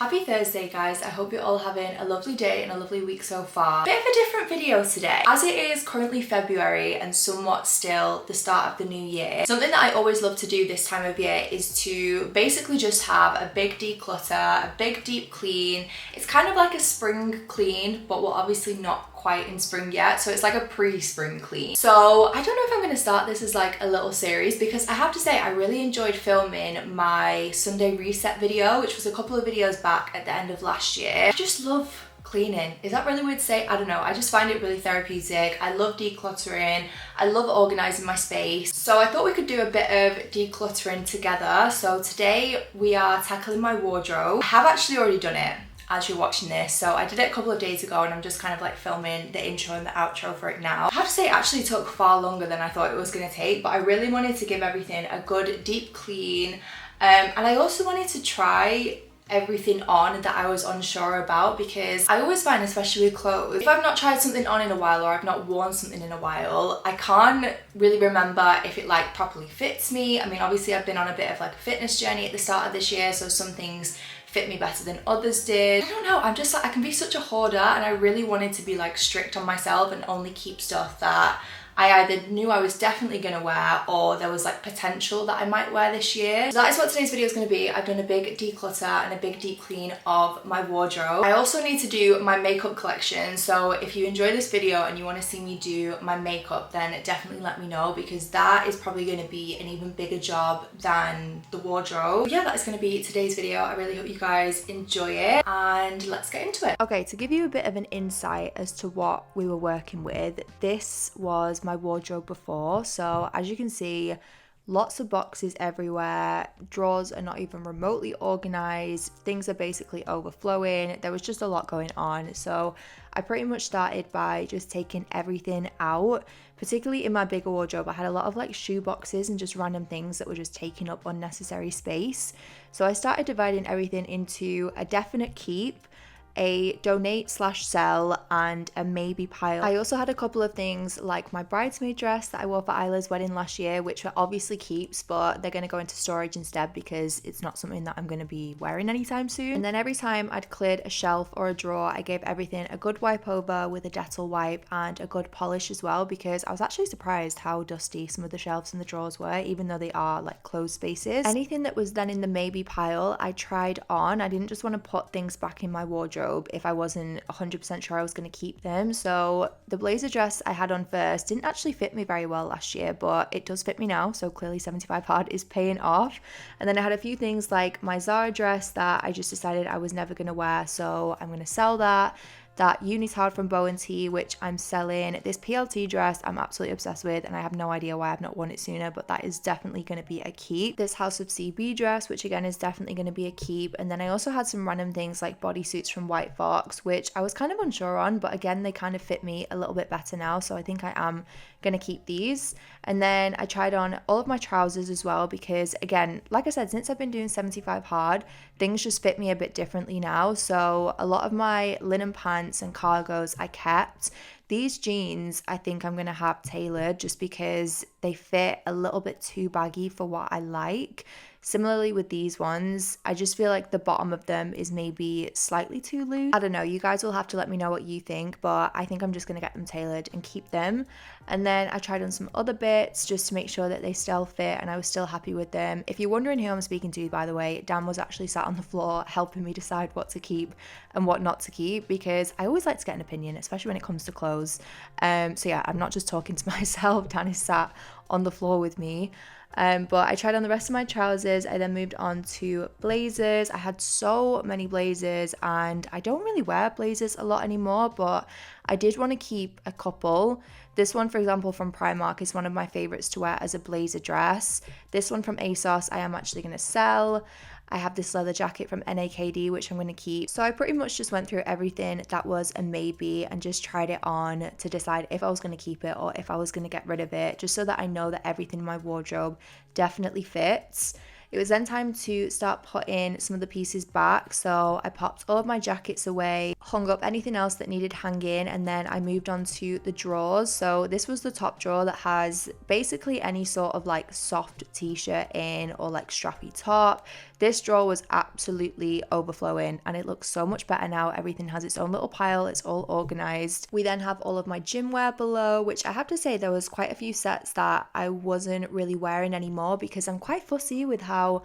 Happy Thursday guys, I hope you're all having a lovely day and a lovely week so far. Bit of a different video today. As it is currently February and somewhat still the start of the new year, something that I always love to do this time of year is to basically just have a big declutter, a big deep clean. It's kind of like a spring clean, but we're obviously not quite in spring yet, so it's like a pre-spring clean. So I don't know if I'm going to start this as like a little series, because I have to say I really enjoyed filming my Sunday reset video, which was a couple of videos back at the end of last year. I just love cleaning. Is that really weird to say? I don't know. I just find it really therapeutic. I love decluttering. I love organising my space. So I thought we could do a bit of decluttering together. So today we are tackling my wardrobe. I have actually already done it as you're watching this. So I did it a couple of days ago and I'm just kind of like filming the intro and the outro for it now. I have to say it actually took far longer than I thought it was gonna take, but I really wanted to give everything a good deep clean. And I also wanted to try everything on that I was unsure about, because I always find, especially with clothes, if I've not tried something on in a while or I've not worn something in a while, I can't really remember if it like properly fits me. I mean, obviously I've been on a bit of like a fitness journey at the start of this year, so some things fit me better than others did. I don't know, I'm just like, I can be such a hoarder, and I really wanted to be like strict on myself and only keep stuff that I either knew I was definitely gonna wear or there was like potential that I might wear this year. So that is what today's video is gonna be. I've done a big declutter and a big deep clean of my wardrobe. I also need to do my makeup collection. So if you enjoy this video and you wanna see me do my makeup, then definitely let me know, because that is probably gonna be an even bigger job than the wardrobe. But yeah, that is gonna be today's video. I really hope you guys enjoy it, and let's get into it. Okay, to give you a bit of an insight as to what we were working with, this was my wardrobe before. So as you can see, lots of boxes everywhere, drawers are not even remotely organized, things are basically overflowing. There was just a lot going on, so I pretty much started by just taking everything out. Particularly in my bigger wardrobe, I had a lot of like shoe boxes and just random things that were just taking up unnecessary space. So I started dividing everything into a definite keep, a donate/sell, and a maybe pile. I also had a couple of things like my bridesmaid dress that I wore for Isla's wedding last year, which were obviously keeps, but they're going to go into storage instead because it's not something that I'm going to be wearing anytime soon. And then every time I'd cleared a shelf or a drawer, I gave everything a good wipe over with a Dettol wipe and a good polish as well, because I was actually surprised how dusty some of the shelves and the drawers were, even though they are like closed spaces. Anything that was then in the maybe pile, I tried on. I didn't just want to put things back in my wardrobe if I wasn't 100% sure I was going to keep them. So the blazer dress I had on first didn't actually fit me very well last year, but it does fit me now, so clearly 75 hard is paying off. And then I had a few things like my Zara dress that I just decided I was never going to wear, so I'm going to sell that. That unitard from Bow & Tea, which I'm selling. This PLT dress I'm absolutely obsessed with, and I have no idea why I've not worn it sooner, but that is definitely going to be a keep. This House of CB dress, which again is definitely going to be a keep. And then I also had some random things like bodysuits from White Fox, which I was kind of unsure on, but again they kind of fit me a little bit better now, so I think I am going to keep these. And then I tried on all of my trousers as well, because again, like I said, since I've been doing 75 hard, things just fit me a bit differently now. So a lot of my linen pants and cargos I kept. These jeans I think I'm going to have tailored just because they fit a little bit too baggy for what I like. Similarly with these ones, I just feel like the bottom of them is maybe slightly too loose. I don't know, you guys will have to let me know what you think, but I think I'm just gonna get them tailored and keep them. And then I tried on some other bits just to make sure that they still fit and I was still happy with them. If you're wondering who I'm speaking to, by the way, Dan was actually sat on the floor helping me decide what to keep and what not to keep, because I always like to get an opinion, especially when it comes to clothes. So yeah, I'm not just talking to myself. Dan is sat on the floor with me. But I tried on the rest of my trousers. I then moved on to blazers. I had so many blazers and I don't really wear blazers a lot anymore, but I did want to keep a couple. This one, for example, from Primark is one of my favorites to wear as a blazer dress. This one from ASOS I am actually going to sell. I have this leather jacket from NAKD, which I'm going to keep. So I pretty much just went through everything that was a maybe and just tried it on to decide if I was going to keep it or if I was going to get rid of it, just so that I know that everything in my wardrobe definitely fits. It was then time to start putting some of the pieces back. So I popped all of my jackets away, hung up anything else that needed hanging, and then I moved on to the drawers. So this was the top drawer that has basically any sort of like soft t-shirt in or like strappy top. This drawer was absolutely overflowing and it looks so much better now. Everything has its own little pile, it's all organized. We then have all of my gym wear below, which I have to say there was quite a few sets that I wasn't really wearing anymore because I'm quite fussy with how,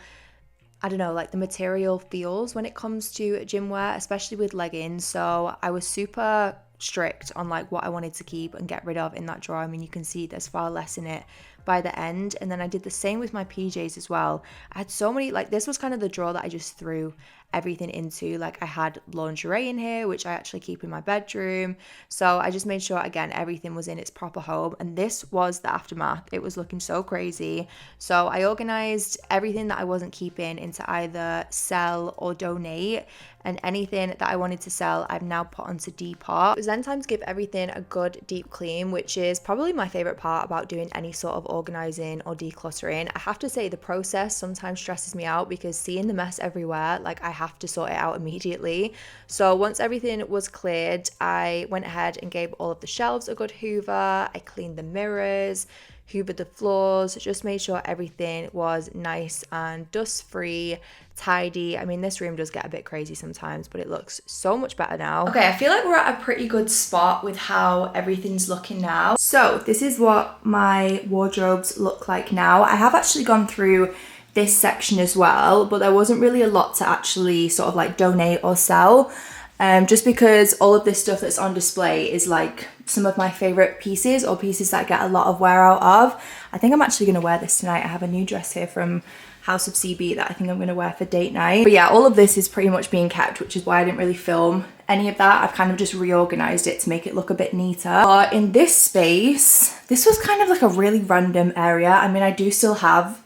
I don't know, like the material feels when it comes to gym wear, especially with leggings. So I was super strict on like what I wanted to keep and get rid of in that drawer. I mean, you can see there's far less in it by the end. And then I did the same with my PJs as well. I had so many, like this was kind of the drawer that I just threw everything into. Like I had lingerie in here, which I actually keep in my bedroom. So I just made sure, again, everything was in its proper home. And this was the aftermath. It was looking so crazy. So I organized everything that I wasn't keeping into either sell or donate. And anything that I wanted to sell, I've now put onto Depop. It was then time to give everything a good deep clean, which is probably my favorite part about doing any sort of organizing or decluttering. I have to say the process sometimes stresses me out because seeing the mess everywhere, like I have to sort it out immediately. So once everything was cleared, I went ahead and gave all of the shelves a good hoover. I cleaned the mirrors, hoovered the floors, just made sure everything was nice and dust-free, tidy. I mean, this room does get a bit crazy sometimes, but it looks so much better now. Okay, I feel like we're at a pretty good spot with how everything's looking now. So this is what my wardrobes look like now. I have actually gone through this section as well, but there wasn't really a lot to actually sort of like donate or sell. Just because all of this stuff that's on display is like some of my favorite pieces or pieces that I get a lot of wear out of. I think I'm actually going to wear this tonight. I have a new dress here from House of CB that I think I'm going to wear for date night. But yeah, all of this is pretty much being kept, which is why I didn't really film any of that. I've kind of just reorganized it to make it look a bit neater. But in this space, this was kind of like a really random area. I mean, I do still have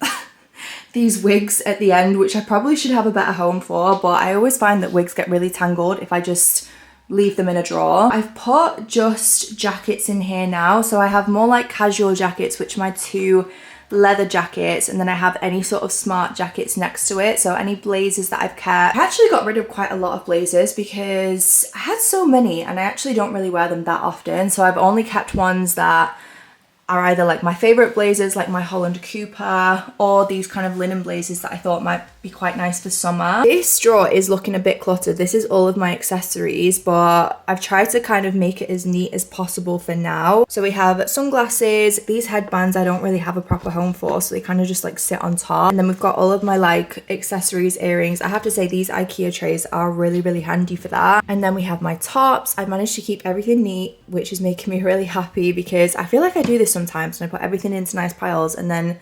these wigs at the end, which I probably should have a better home for, but I always find that wigs get really tangled if I just leave them in a drawer. I've put just jackets in here now, so I have more like casual jackets, which are my two leather jackets, and then I have any sort of smart jackets next to it. So any blazers that I've kept. I actually got rid of quite a lot of blazers because I had so many and I actually don't really wear them that often. So I've only kept ones that are either like my favorite blazers, like my Holland Cooper, or these kind of linen blazers that I thought might be quite nice for summer. This drawer is looking a bit cluttered. This is all of my accessories, but I've tried to kind of make it as neat as possible for now. So we have sunglasses, these headbands I don't really have a proper home for, so they kind of just like sit on top. And then we've got all of my like accessories, earrings. I have to say these IKEA trays are really, really handy for that. And then we have my tops. I've managed to keep everything neat, which is making me really happy because I feel like I do this sometimes and I put everything into nice piles and then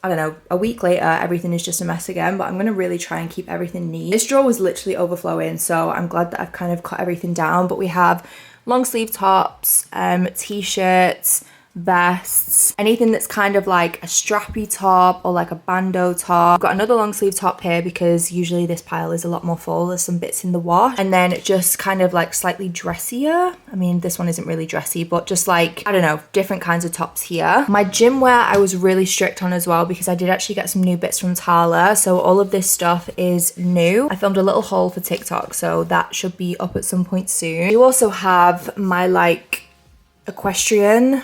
I don't know, a week later everything is just a mess again. But I'm going to really try and keep everything neat. This drawer was literally overflowing, so I'm glad that I've kind of cut everything down. But we have long sleeve tops, t-shirts, vests, anything that's kind of like a strappy top or like a bandeau top. I've got another long sleeve top here because usually this pile is a lot more full. There's some bits in the wash. And then just kind of like slightly dressier. I mean, this one isn't really dressy, but just like, I don't know, different kinds of tops here. My gym wear I was really strict on as well because I did actually get some new bits from Tala. So all of this stuff is new. I filmed a little haul for TikTok, so that should be up at some point soon. You also have my like equestrian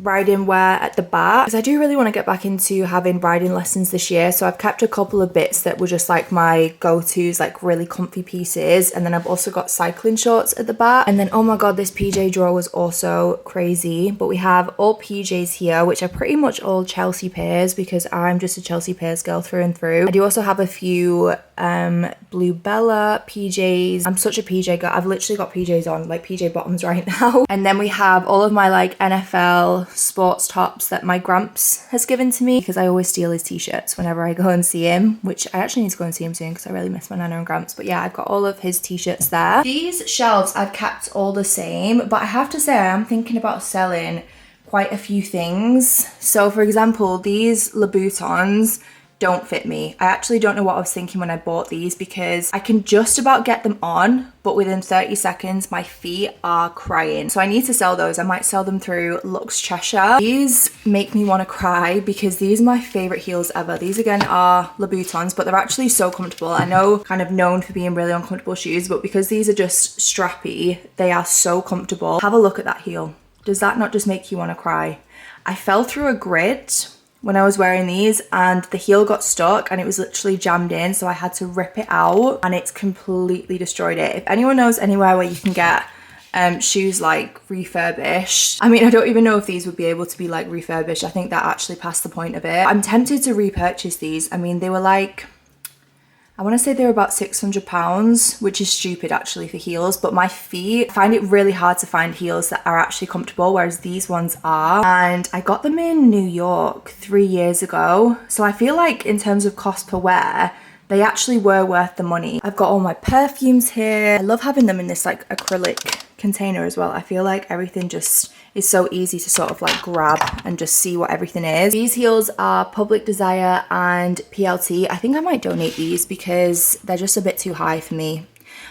riding wear at the back because I do really want to get back into having riding lessons this year. So I've kept a couple of bits that were just like my go-tos, like really comfy pieces. And then I've also got cycling shorts at the back. And then, oh my god, this PJ drawer was also crazy. But we have all PJs here, which are pretty much all Chelsea pairs because I'm just a Chelsea pairs girl through and through. I do also have a few Blue Bella PJs. I'm such a PJ girl. I've literally got PJs on, like PJ bottoms right now. And then we have all of my like NFL sports tops that my Gramps has given to me because I always steal his t-shirts whenever I go and see him, which I actually need to go and see him soon because I really miss my Nana and Gramps. But yeah, I've got all of his t-shirts there. These shelves I've kept all the same, but I have to say I am thinking about selling quite a few things. So for example, these Louboutins don't fit me. I actually don't know what I was thinking when I bought these because I can just about get them on, but within 30 seconds my feet are crying. So I need to sell those. I might sell them through Lux Cheshire. These make me want to cry because these are my favorite heels ever. These again are Louboutins, but they're actually so comfortable. I know kind of known for being really uncomfortable shoes, but because these are just strappy, they are so comfortable. Have a look at that heel. Does that not just make you want to cry? I fell through a grid when I was wearing these, and the heel got stuck and it was literally jammed in, so I had to rip it out and it's completely destroyed it. If anyone knows anywhere where you can get shoes like refurbished, I mean, I don't even know if these would be able to be like refurbished. I think that actually passed the point of it. I'm tempted to repurchase these. I mean, they were like, I want to say they were about £600, which is stupid actually for heels, but my feet, I find it really hard to find heels that are actually comfortable, whereas these ones are. And I got them in New York 3 years ago. So I feel like in terms of cost per wear, they actually were worth the money. I've got all my perfumes here. I love having them in this like acrylic container as well. I feel like everything just is so easy to sort of like grab and just see what everything is. These heels are Public Desire and PLT. I think I might donate these because they're just a bit too high for me.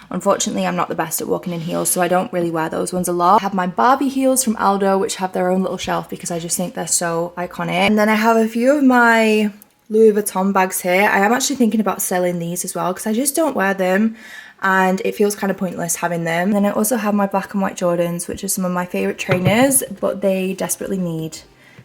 Unfortunately, I'm not the best at walking in heels, so I don't really wear those ones a lot. I have my Barbie heels from Aldo, which have their own little shelf because I just think they're so iconic. And then I have a few of my Louis Vuitton bags here. I am actually thinking about selling these as well because I just don't wear them and it feels kind of pointless having them. And then I also have my black and white Jordans, which are some of my favorite trainers, but they desperately need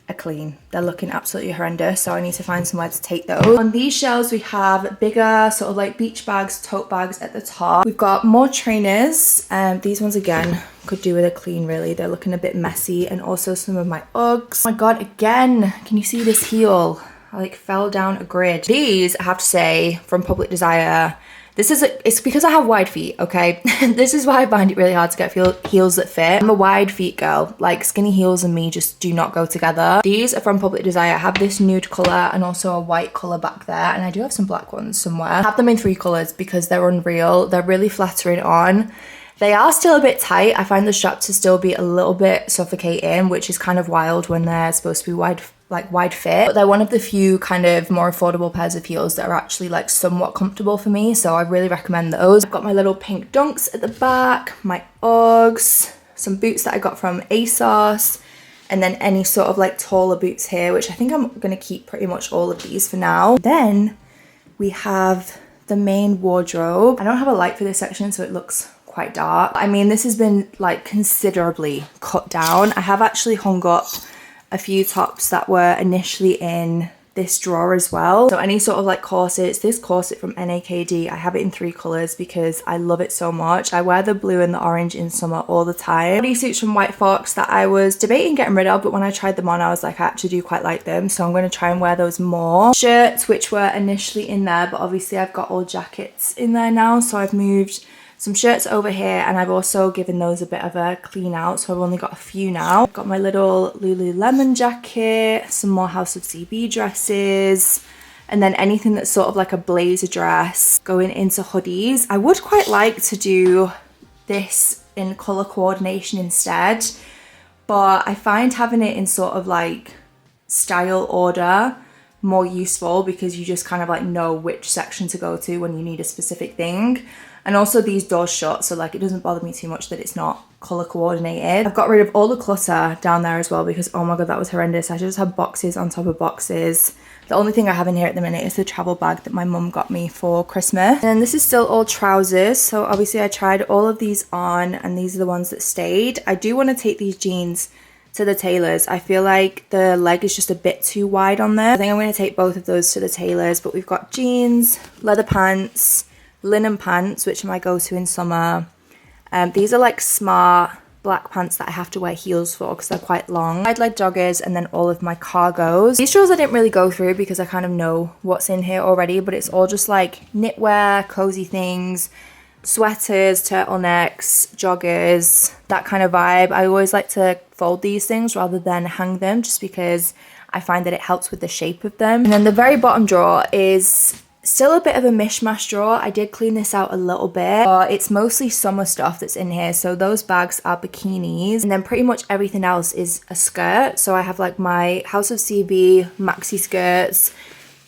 a clean. They're looking absolutely horrendous, so I need to find somewhere to take those. On these shelves we have bigger sort of like beach bags, tote bags at the top. We've got more trainers, these ones again could do with a clean really. They're looking a bit messy. And also some of my Uggs. Oh my god, again, can you see this heel? I like fell down a grid. These, I have to say, from Public Desire, it's because I have wide feet, okay? This is why I find it really hard to get heels that fit. I'm a wide feet girl. Like skinny heels and me just do not go together. These are from Public Desire. I have this nude color and also a white color back there. And I do have some black ones somewhere. I have them in 3 colors because they're unreal. They're really flattering on. They are still a bit tight. I find the strap to still be a little bit suffocating, which is kind of wild when they're supposed to be wide fit. But they're one of the few kind of more affordable pairs of heels that are actually like somewhat comfortable for me. So I really recommend those. I've got my little pink dunks at the back, my Uggs, some boots that I got from ASOS, and then any sort of like taller boots here, which I think I'm gonna keep pretty much all of these for now. Then we have the main wardrobe. I don't have a light for this section, so it looks quite dark. I mean, this has been like considerably cut down. I have actually hung up a few tops that were initially in this drawer as well. So any sort of like corsets, this corset from NAKD, I have it in 3 colors because I love it so much. I wear the blue and the orange in summer all the time. Bodysuits from White Fox that I was debating getting rid of, but when I tried them on, I was like, I actually do quite like them. So I'm going to try and wear those more. Shirts, which were initially in there, but obviously I've got all jackets in there now. So I've moved some shirts over here and I've also given those a bit of a clean out, so I've only got a few now. I've got my little Lululemon jacket, some more House of CB dresses, and then anything that's sort of like a blazer dress going into hoodies. I would quite like to do this in colour coordination instead, but I find having it in sort of like style order more useful because you just kind of like know which section to go to when you need a specific thing. And also these doors shut, so like it doesn't bother me too much that it's not colour coordinated. I've got rid of all the clutter down there as well because oh my god, that was horrendous. I just have boxes on top of boxes. The only thing I have in here at the minute is the travel bag that my mum got me for Christmas. And this is still all trousers, so obviously I tried all of these on and these are the ones that stayed. I do want to take these jeans to the tailors. I feel like the leg is just a bit too wide on there. I think I'm going to take both of those to the tailors, but we've got jeans, leather pants, linen pants, which are my go-to in summer. These are like smart black pants that I have to wear heels for because they're quite long. Wide leg joggers, and then all of my cargos. These drawers I didn't really go through because I kind of know what's in here already, but it's all just like knitwear, cozy things, sweaters, turtlenecks, joggers, that kind of vibe. I always like to fold these things rather than hang them just because I find that it helps with the shape of them. And then the very bottom drawer is still a bit of a mishmash drawer. I did clean this out a little bit, but it's mostly summer stuff that's in here. So those bags are bikinis, and then pretty much everything else is a skirt. So I have like my House of CB maxi skirts.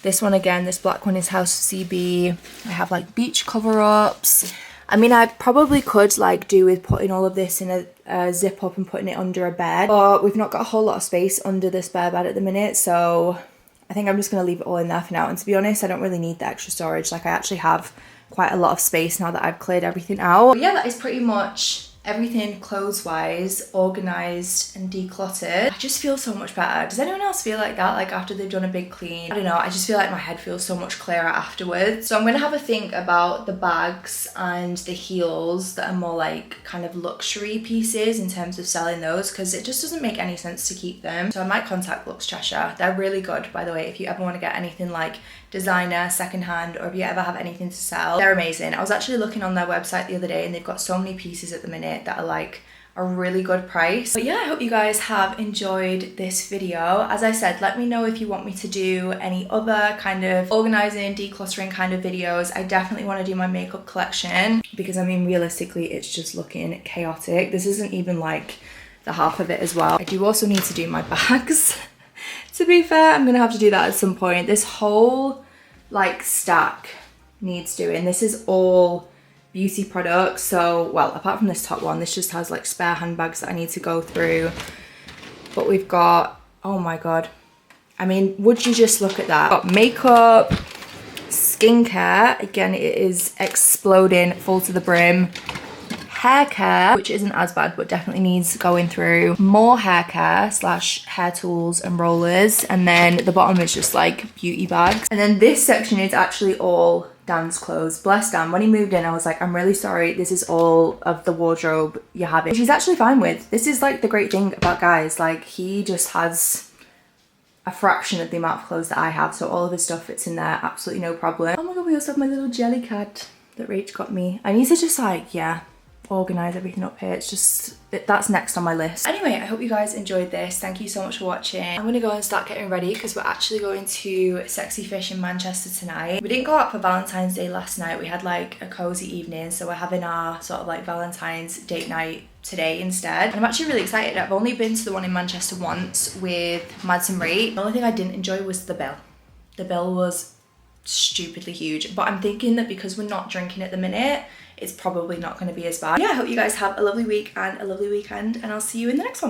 This one again, this black one is House of CB. I have like beach cover-ups. I mean, I probably could like do with putting all of this in a zip up and putting it under a bed, but we've not got a whole lot of space under the spare bed at the minute, so I think I'm just going to leave it all in there for now. And to be honest, I don't really need the extra storage. Like I actually have quite a lot of space now that I've cleared everything out. But yeah, that is pretty much everything clothes-wise organised and decluttered, I just feel so much better. Does anyone else feel like that? Like after they've done a big clean? I don't know, I just feel like my head feels so much clearer afterwards. So I'm gonna have a think about the bags and the heels that are more like kind of luxury pieces in terms of selling those, because it just doesn't make any sense to keep them. So I might contact Lux Cheshire. They're really good, by the way, if you ever want to get anything like designer, secondhand, or if you ever have anything to sell. They're amazing. I was actually looking on their website the other day and they've got so many pieces at the minute that are like a really good price. But yeah, I hope you guys have enjoyed this video. As I said, let me know if you want me to do any other kind of organising, decluttering kind of videos. I definitely want to do my makeup collection because I mean, realistically, it's just looking chaotic. This isn't even like the half of it as well. I do also need to do my bags. To be fair, I'm gonna have to do that at some point. This whole like stack needs doing. This is all beauty products. So, well, apart from this top one, this just has like spare handbags that I need to go through. But we've got, oh my God. I mean, would you just look at that? Got makeup, skincare. Again, it is exploding full to the brim. Hair care, which isn't as bad, but definitely needs going through. More hair care / hair tools and rollers. And then the bottom is just like beauty bags. And then this section is actually all Dan's clothes. Bless Dan, when he moved in, I was like, I'm really sorry, this is all of the wardrobe you're having. Which he's actually fine with. This is like the great thing about guys, like he just has a fraction of the amount of clothes that I have. So all of his stuff fits in there, absolutely no problem. Oh my God, we also have my little jelly cat that Rach got me. I need to just like, yeah, organize everything up here. It's just, that's next on my list. Anyway, I hope you guys enjoyed this. Thank you so much for watching. I'm gonna go and start getting ready because we're actually going to Sexy Fish in Manchester tonight. We didn't go out for Valentine's Day last night. We had like a cozy evening, so we're having our sort of like Valentine's date night today instead. And I'm actually really excited. I've only been to the one in Manchester once with Mads and Rate. The only thing I didn't enjoy was the bill. The bill was stupidly huge, but I'm thinking that because we're not drinking at the minute, it's probably not going to be as bad. Yeah, I hope you guys have a lovely week and a lovely weekend, and I'll see you in the next one.